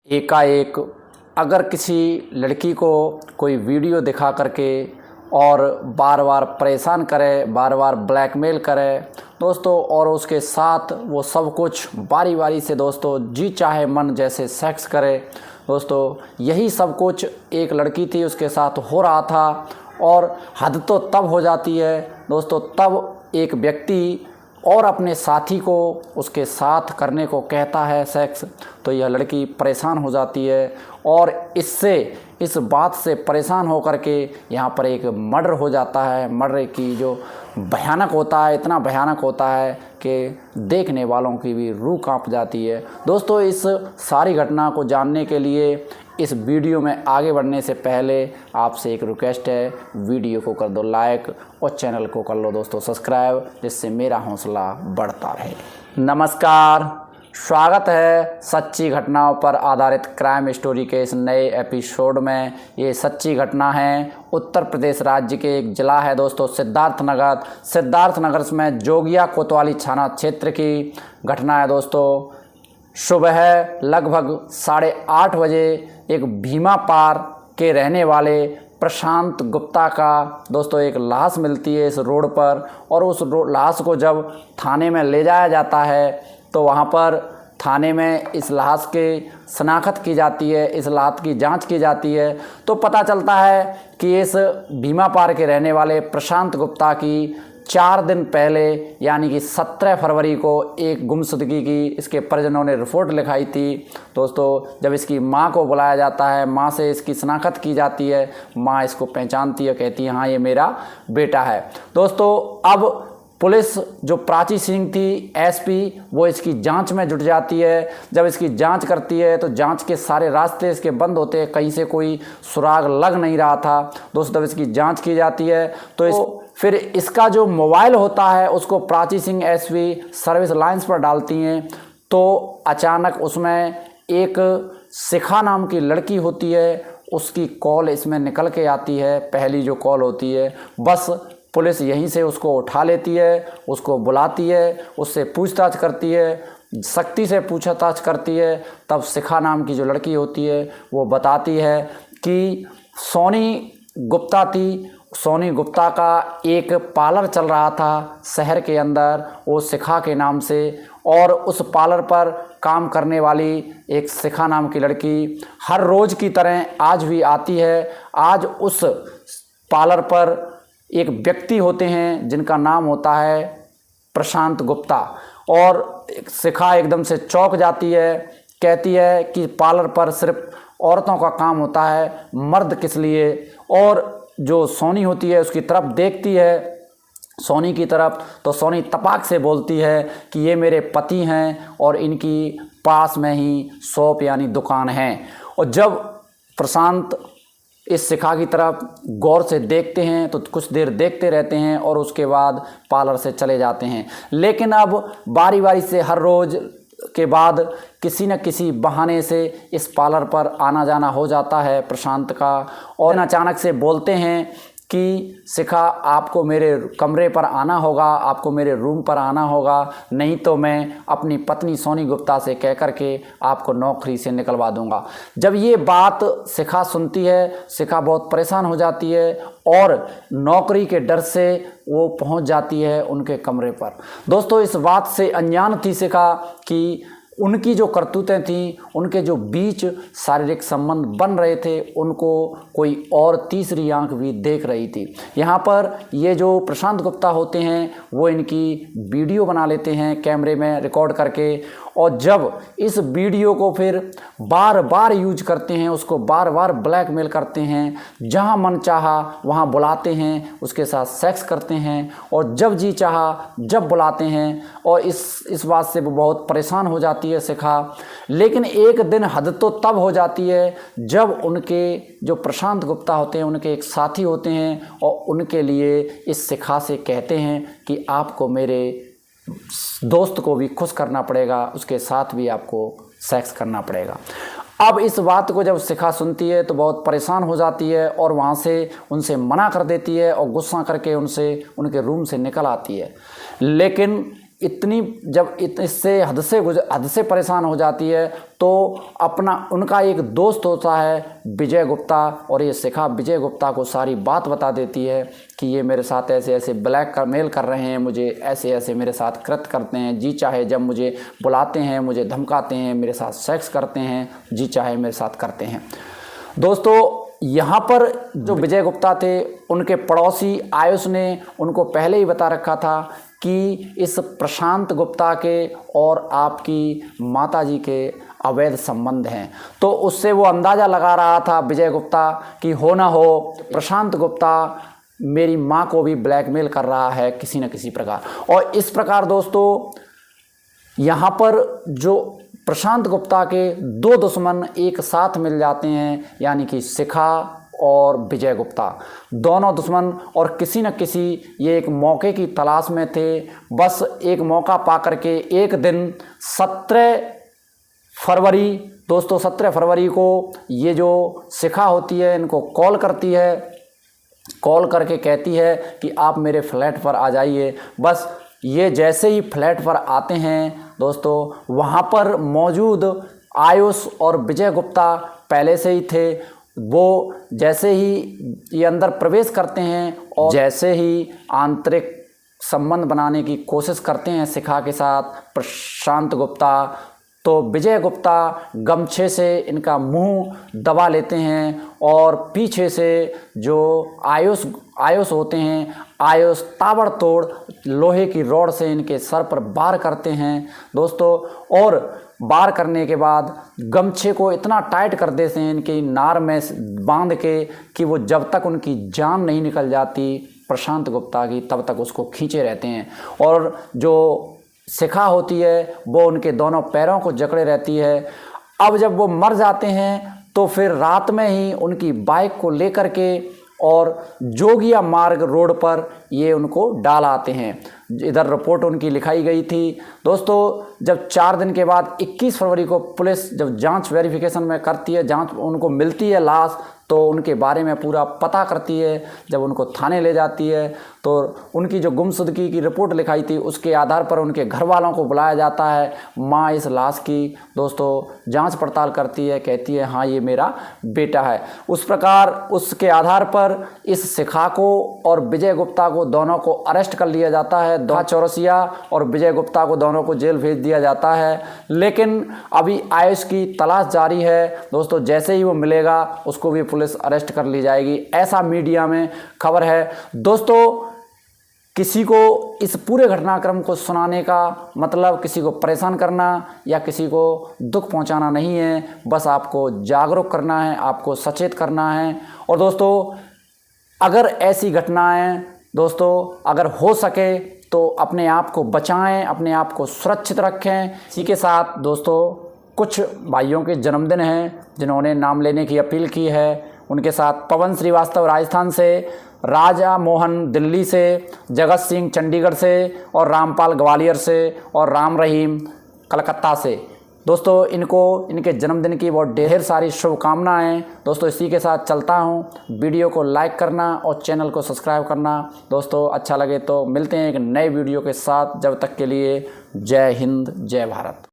एकाएक अगर किसी लड़की को कोई वीडियो दिखा करके और बार बार परेशान करे, बार बार ब्लैकमेल करे दोस्तों, और उसके साथ वो सब कुछ बारी बारी से दोस्तों जी चाहे मन जैसे सेक्स करे दोस्तों, यही सब कुछ एक लड़की थी उसके साथ हो रहा था। और हद तो तब हो जाती है दोस्तों, तब एक व्यक्ति और अपने साथी को उसके साथ करने को कहता है सेक्स, तो यह लड़की परेशान हो जाती है और इस बात से परेशान होकर के यहाँ पर एक मर्डर हो जाता है। मर्डर की जो भयानक होता है, इतना भयानक होता है कि देखने वालों की भी रूह कांप जाती है। दोस्तों, इस सारी घटना को जानने के लिए इस वीडियो में आगे बढ़ने से पहले आपसे एक रिक्वेस्ट है, वीडियो को कर दो लाइक और चैनल को कर लो दोस्तों सब्सक्राइब, जिससे मेरा हौसला बढ़ता रहे। नमस्कार, स्वागत है सच्ची घटनाओं पर आधारित क्राइम स्टोरी के इस नए एपिसोड में। ये सच्ची घटना है उत्तर प्रदेश राज्य के एक ज़िला है दोस्तों सिद्धार्थनगर में जोगिया कोतवाली थाना क्षेत्र की घटना है दोस्तों। सुबह लगभग 8:30 बजे एक भीमा पार के रहने वाले प्रशांत गुप्ता का दोस्तों एक लाश मिलती है इस रोड पर, और उस लाश को जब थाने में ले जाया जाता है तो वहाँ पर थाने में इस लाश के शनाख्त की जाती है, इस लाश की जांच की जाती है, तो पता चलता है कि इस भीमा पार के रहने वाले प्रशांत गुप्ता की 4 दिन पहले यानी कि 17 फरवरी को एक गुमशुदगी की इसके परिजनों ने रिपोर्ट लिखाई थी दोस्तों। जब इसकी मां को बुलाया जाता है, मां से इसकी शनाख्त की जाती है, मां इसको पहचानती है, कहती है हाँ ये मेरा बेटा है दोस्तों। अब पुलिस जो प्राची सिंह थी एसपी, वो इसकी जांच में जुट जाती है। जब इसकी जांच करती है तो जांच के सारे रास्ते इसके बंद होते हैं, कहीं से कोई सुराग लग नहीं रहा था दोस्तों। जब इसकी जांच की जाती है तो फिर इसका जो मोबाइल होता है उसको Prachi Singh SP service lines पर डालती हैं, तो अचानक उसमें एक शिखा नाम की लड़की होती है, उसकी कॉल इसमें निकल के आती है। पहली जो कॉल होती है, बस पुलिस यहीं से उसको उठा लेती है, उसको बुलाती है, उससे पूछताछ करती है, सख्ती से पूछताछ करती है। तब शिखा नाम की जो लड़की होती है वो बताती है कि सोनी गुप्ता थी, सोनी गुप्ता का एक पार्लर चल रहा था शहर के अंदर वो शिखा के नाम से, और उस पार्लर पर काम करने वाली एक शिखा नाम की लड़की हर रोज़ की तरह आज भी आती है। आज उस पार्लर पर एक व्यक्ति होते हैं जिनका नाम होता है प्रशांत गुप्ता, और शिखा एकदम से चौंक जाती है, कहती है कि पार्लर पर सिर्फ औरतों का काम होता है, मर्द किस लिए। और जो सोनी होती है उसकी तरफ देखती है, सोनी की तरफ, तो सोनी तपाक से बोलती है कि ये मेरे पति हैं और इनकी पास में ही शॉप यानी दुकान है। और जब प्रशांत इस शिखा की तरफ गौर से देखते हैं तो कुछ देर देखते रहते हैं और उसके बाद पार्लर से चले जाते हैं। लेकिन अब बारी बारी से हर रोज़ के बाद किसी न किसी बहाने से इस पार्लर पर आना जाना हो जाता है प्रशांत का, और अचानक से बोलते हैं कि शिखा आपको मेरे कमरे पर आना होगा, आपको मेरे रूम पर आना होगा, नहीं तो मैं अपनी पत्नी सोनी गुप्ता से कह कर के आपको नौकरी से निकलवा दूंगा। जब ये बात शिखा सुनती है, शिखा बहुत परेशान हो जाती है और नौकरी के डर से वो पहुंच जाती है उनके कमरे पर। दोस्तों, इस बात से अनजान थी शिखा कि उनकी जो करतूतें थीं, उनके जो बीच शारीरिक संबंध बन रहे थे, उनको कोई और तीसरी आंख भी देख रही थी। यहाँ पर ये जो प्रशांत गुप्ता होते हैं वो इनकी वीडियो बना लेते हैं कैमरे में रिकॉर्ड करके, और जब इस वीडियो को फिर बार बार यूज करते हैं, उसको बार बार ब्लैकमेल करते हैं, जहाँ मन चाहा वहाँ बुलाते हैं, उसके साथ सेक्स करते हैं, और जब जी चाहा जब बुलाते हैं। और इस बात से वो बहुत परेशान हो जाती है शिखा। लेकिन एक दिन हद तो तब हो जाती है जब उनके जो प्रशांत गुप्ता होते हैं उनके एक साथी होते हैं और उनके लिए इस शिखा से कहते हैं कि आपको मेरे दोस्त को भी खुश करना पड़ेगा, उसके साथ भी आपको सेक्स करना पड़ेगा। अब इस बात को जब शिखा सुनती है तो बहुत परेशान हो जाती है और वहाँ से उनसे मना कर देती है और गुस्सा करके उनके रूम से निकल आती है। लेकिन इतनी जब इससे हद से परेशान हो जाती है तो उनका एक दोस्त होता है विजय गुप्ता, और ये शिखा विजय गुप्ता को सारी बात बता देती है कि ये मेरे साथ ऐसे ऐसे ब्लैकमेल कर रहे हैं, मुझे ऐसे ऐसे मेरे साथ कृत्य करते हैं, जी चाहे जब मुझे बुलाते हैं मुझे धमकाते हैं, मेरे साथ सेक्स करते हैं, जी चाहे मेरे साथ करते हैं। दोस्तों यहाँ पर जो विजय गुप्ता थे उनके पड़ोसी आयुष ने उनको पहले ही बता रखा था कि इस प्रशांत गुप्ता के और आपकी माताजी के अवैध संबंध हैं। तो उससे वो अंदाज़ा लगा रहा था विजय गुप्ता कि हो ना हो प्रशांत गुप्ता मेरी माँ को भी ब्लैकमेल कर रहा है किसी न किसी प्रकार। और इस प्रकार दोस्तों यहाँ पर जो प्रशांत गुप्ता के दो दुश्मन एक साथ मिल जाते हैं, यानी कि शिखा और विजय गुप्ता, दोनों दुश्मन, और किसी न किसी ये एक मौके की तलाश में थे। बस एक मौका पा करके एक दिन 17 फरवरी दोस्तों 17 फरवरी को ये जो शिखा होती है इनको कॉल करती है, कॉल करके कहती है कि आप मेरे फ्लैट पर आ जाइए। बस ये जैसे ही फ्लैट पर आते हैं दोस्तों वहाँ पर मौजूद आयुष और विजय गुप्ता पहले से ही थे। वो जैसे ही ये अंदर प्रवेश करते हैं और जैसे ही आंतरिक संबंध बनाने की कोशिश करते हैं शिखा के साथ प्रशांत गुप्ता, तो विजय गुप्ता गमछे से इनका मुंह दबा लेते हैं और पीछे से जो आयुष होते हैं, आयुष ताबड़तोड़ लोहे की रॉड से इनके सर पर वार करते हैं दोस्तों। और वार करने के बाद गमछे को इतना टाइट कर देते हैं इनकी नार में बांध के कि वो जब तक उनकी जान नहीं निकल जाती प्रशांत गुप्ता की तब तक उसको खींचे रहते हैं। और जो शिखा होती है वो उनके दोनों पैरों को जकड़े रहती है। अब जब वो मर जाते हैं तो फिर रात में ही उनकी बाइक को लेकर के और जोगिया मार्ग रोड पर ये उनको डाल आते हैं। इधर रिपोर्ट उनकी लिखाई गई थी दोस्तों। जब 4 दिन के बाद 21 फरवरी को पुलिस जब जांच वेरिफिकेशन में करती है, जांच उनको मिलती है लाश, तो उनके बारे में पूरा पता करती है। जब उनको थाने ले जाती है तो उनकी जो गुमशुदगी की रिपोर्ट लिखाई थी उसके आधार पर उनके घर वालों को बुलाया जाता है। माँ इस लाश की दोस्तों जांच पड़ताल करती है, कहती है हाँ ये मेरा बेटा है। उस प्रकार उसके आधार पर इस शिखा को और विजय गुप्ता को दोनों को अरेस्ट कर लिया जाता है। चौरसिया और विजय गुप्ता को दोनों को जेल भेज दिया जाता है। लेकिन अभी आयुष की तलाश जारी है दोस्तों, जैसे ही वो मिलेगा उसको भी पुलिस अरेस्ट कर ली जाएगी, ऐसा मीडिया में खबर है दोस्तों। किसी को इस पूरे घटनाक्रम को सुनाने का मतलब किसी को परेशान करना या किसी को दुख पहुंचाना नहीं है, बस आपको जागरूक करना है, आपको सचेत करना है। और दोस्तों अगर ऐसी घटनाएं दोस्तों अगर हो सके तो अपने आप को बचाएं, अपने आप को सुरक्षित रखें। इसी के साथ दोस्तों कुछ भाइयों के जन्मदिन हैं जिन्होंने नाम लेने की अपील की है। उनके साथ पवन श्रीवास्तव राजस्थान से, राजा मोहन दिल्ली से, जगत सिंह चंडीगढ़ से, और रामपाल ग्वालियर से, और राम रहीम कलकत्ता से। दोस्तों इनको इनके जन्मदिन की बहुत ढेर सारी शुभकामनाएं दोस्तों। इसी के साथ चलता हूं। वीडियो को लाइक करना और चैनल को सब्सक्राइब करना दोस्तों। अच्छा लगे तो मिलते हैं एक नए वीडियो के साथ। जब तक के लिए जय हिंद, जय भारत।